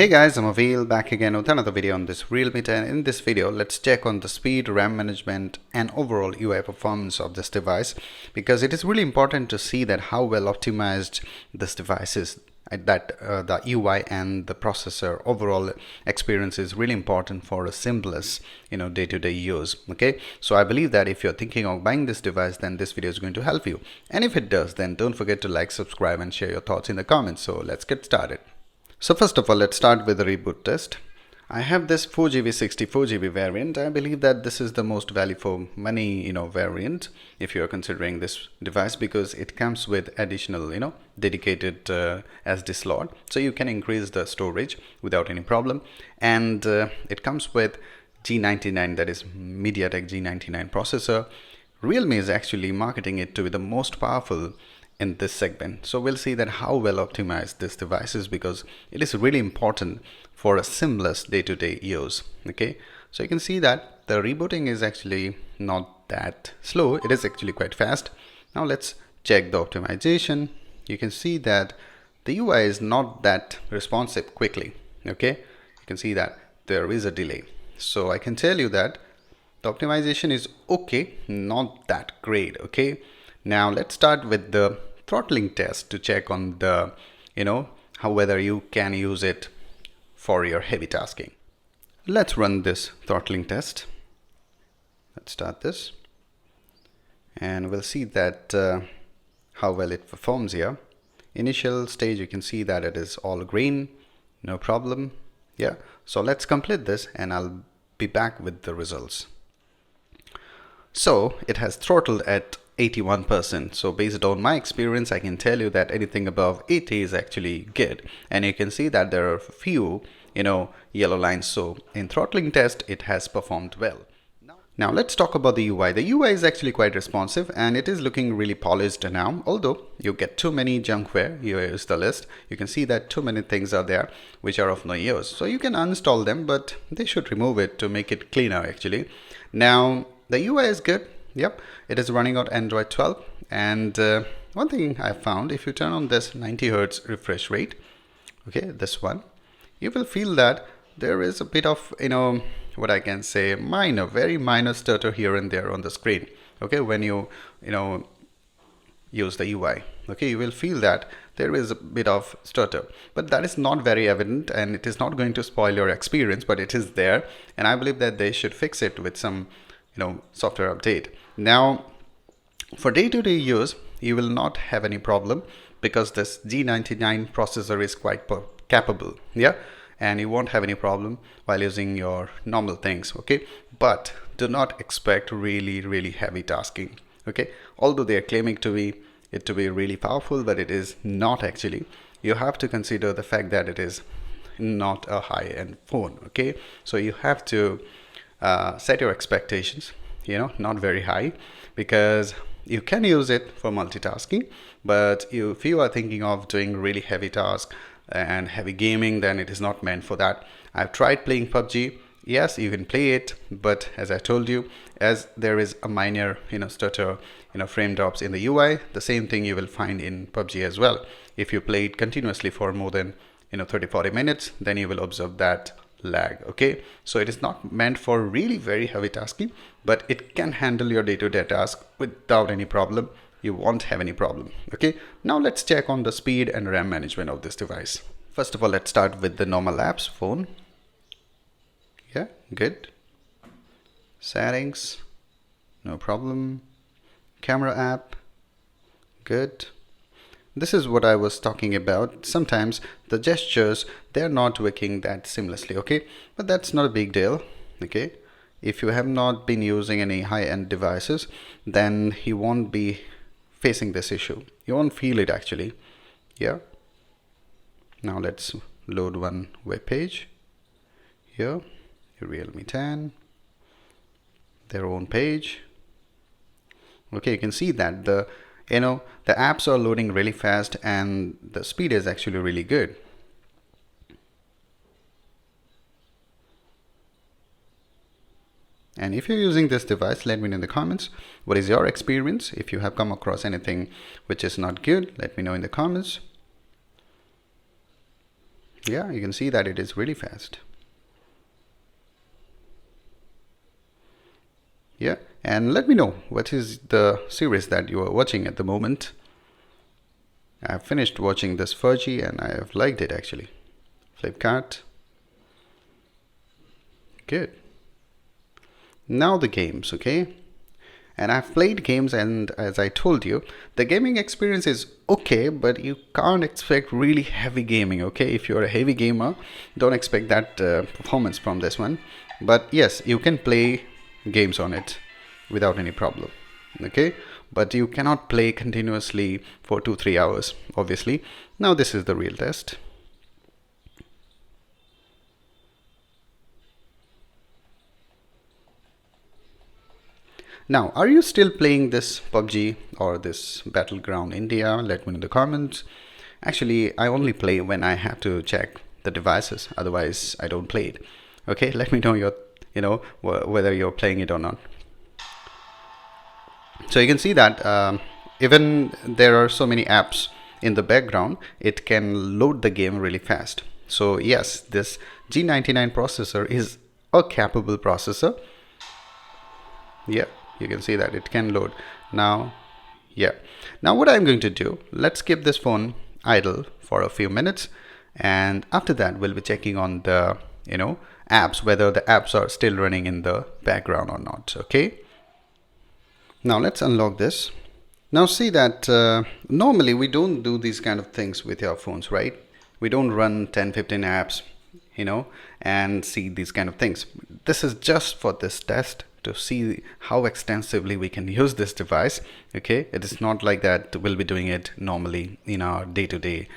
Hey guys, I'm Avil back again with another video on this Realme 10. In this video, let's check on the speed, RAM management and overall UI performance of this device, because it is really important to see that how well optimized this device is. The UI and the processor overall experience is really important for a seamless day-to-day use. Okay, so I believe that if you're thinking of buying this device, then this video is going to help you, and if it does, then don't forget to like, subscribe and share your thoughts in the comments. So let's get started. So first of all, let's start with the reboot test. I have this 4GB 64GB variant. I believe that this is the most value for money variant if you are considering this device, because it comes with additional dedicated SD slot, so you can increase the storage without any problem. And it comes with G99, that is MediaTek G99 processor. Realme is actually marketing it to be the most powerful in this segment. So we'll see that how well optimized this device is, because it is really important for a seamless day-to-day use. Okay, so you can see that the rebooting is actually not that slow. It is actually quite fast. Now let's check the optimization. You can see that the UI is not that responsive quickly. Okay, you can see that there is a delay. So I can tell you that the optimization is okay, not that great. Okay, now let's start with the throttling test to check on the how whether you can use it for your heavy tasking. Let's run this throttling test. Let's start this and we'll see that how well it performs here. Initial stage, you can see that it is all green, no problem. Yeah, so let's complete this and I'll be back with the results. So it has throttled at 81%. So based on my experience, I can tell you that anything above 80 is actually good. And you can see that there are a few yellow lines. So in throttling test, it has performed well. Now let's talk about the UI. The UI is actually quite responsive and it is looking really polished now. Although you get too many junkware, here is the list. You can see that too many things are there which are of no use. So you can uninstall them, but they should remove it to make it cleaner actually. Now the UI is good. Yep, it is running on Android 12. And one thing I found, if you turn on this 90 Hz refresh rate, okay, this one, you will feel that there is a bit of what I can say very minor stutter here and there on the screen. Okay, when you use the UI, okay, you will feel that there is a bit of stutter, but that is not very evident and it is not going to spoil your experience, but it is there, and I believe that they should fix it with some software update. Now for day-to-day use, you will not have any problem because this G99 processor is quite capable. Yeah, and you won't have any problem while using your normal things. Okay, but do not expect really heavy tasking. Okay, although they are claiming to be really powerful, but it is not actually. You have to consider the fact that it is not a high-end phone. Okay, so you have to set your expectations not very high, because you can use it for multitasking, but if you are thinking of doing really heavy tasks and heavy gaming, then it is not meant for that. I've tried playing PUBG. Yes, you can play it, but as I told you, as there is a minor stutter, frame drops in the UI, the same thing you will find in PUBG as well. If you play it continuously for more than 30-40 minutes, then you will observe that lag. Okay, so it is not meant for really very heavy tasking, but it can handle your day-to-day task without any problem. You won't have any problem. Okay, now let's check on the speed and RAM management of this device. First of all, let's start with the normal apps phone. Yeah, good. Settings, no problem. Camera app, good. This is what I was talking about. Sometimes the gestures, they're not working that seamlessly. Okay, but that's not a big deal. Okay, if you have not been using any high-end devices, then you won't be facing this issue. You won't feel it actually. Yeah, now let's load one web page. Here, Realme 10, their own page. Okay, you can see that the apps are loading really fast and the speed is actually really good. And if you're using this device, let me know in the comments what is your experience. If you have come across anything which is not good, let me know in the comments. Yeah, you can see that it is really fast. Yeah, and let me know what is the series that you are watching at the moment. I have finished watching this Furgy and I have liked it actually. Flipkart. Good. Now the games, okay? And I've played games, and as I told you, the gaming experience is okay, but you can't expect really heavy gaming, okay? If you're a heavy gamer, don't expect that performance from this one. But yes, you can play games on it without any problem, okay? But you cannot play continuously for 2-3 hours, obviously. Now this is the real test. Now, are you still playing this PUBG or this Battleground India? Let me know in the comments. Actually, I only play when I have to check the devices. Otherwise, I don't play it. Okay, let me know whether you're playing it or not. So you can see that even there are so many apps in the background, it can load the game really fast. So yes, this G99 processor is a capable processor. Yeah, you can see that it can load now. Yeah, now what I'm going to do, let's keep this phone idle for a few minutes, and after that we'll be checking on the apps, whether the apps are still running in the background or not. Okay, now let's unlock this. Now see that normally we don't do these kind of things with your phones, right? We don't run 10-15 apps and see these kind of things. This is just for this test to see how extensively we can use this device. Okay, it is not like that we'll be doing it normally in our day-to-day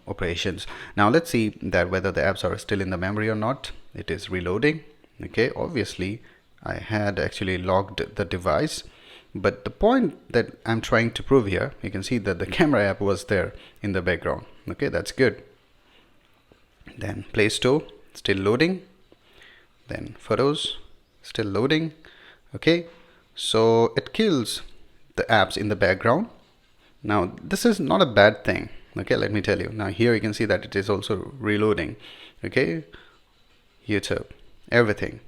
operations. Now let's see that whether the apps are still in the memory or not. It is reloading. Okay, obviously I had actually logged the device, but the point that I'm trying to prove here, you can see that the camera app was there in the background. Okay, that's good. Then Play Store, still loading. Then Photos, still loading. Okay, so it kills the apps in the background. Now this is not a bad thing. Okay, let me tell you. Now here you can see that it is also reloading. Okay, YouTube, everything.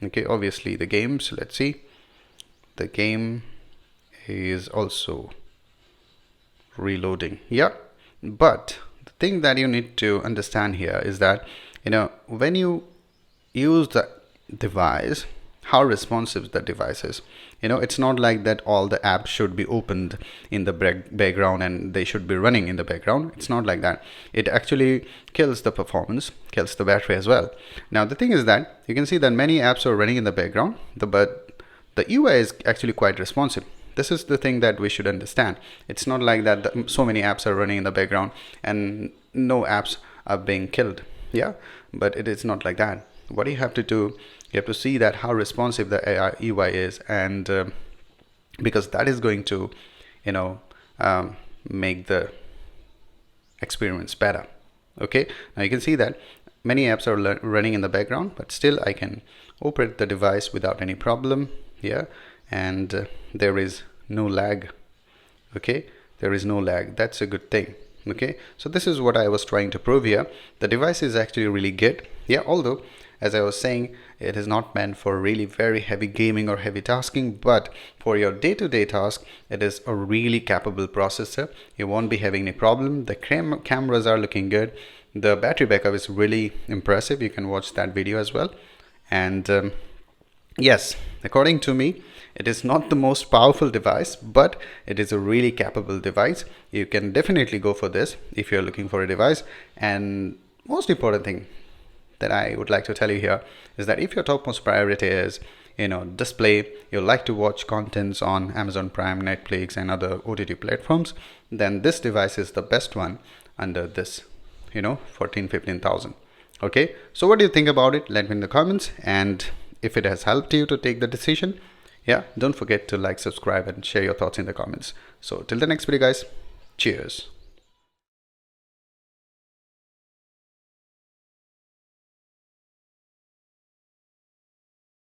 Okay, obviously the games, let's see. The game is also reloading. Yeah, but the thing that you need to understand here is that when you use the device, how responsive the device is. It's not like that all the apps should be opened in the background and they should be running in the background. It's not like that. It actually kills the performance, kills the battery as well. Now the thing is that you can see that many apps are running in the background, but the UI is actually quite responsive. This is the thing that we should understand. It's not like that so many apps are running in the background and no apps are being killed. Yeah, but it is not like that. What you have to do, you have to see that how responsive the UI is, and because that is going to make the experience better. Okay, now you can see that many apps are running in the background, but still I can operate the device without any problem. Yeah, and there is no lag. Okay, there is no lag. That's a good thing. Okay, so this is what I was trying to prove here. The device is actually really good. Yeah, although as I was saying, it is not meant for really very heavy gaming or heavy tasking, but for your day-to-day task, it is a really capable processor. You won't be having any problem. The cameras are looking good. The battery backup is really impressive. You can watch that video as well. And yes, according to me, it is not the most powerful device, but it is a really capable device. You can definitely go for this if you're looking for a device. And most important thing that I would like to tell you here is that if your topmost priority is display, you like to watch contents on Amazon Prime, Netflix and other OTT platforms, then this device is the best one under this 14,000-15,000. Okay, so what do you think about it? Let me in the comments, and if it has helped you to take the decision, yeah, don't forget to like, subscribe and share your thoughts in the comments. So till the next video guys, cheers.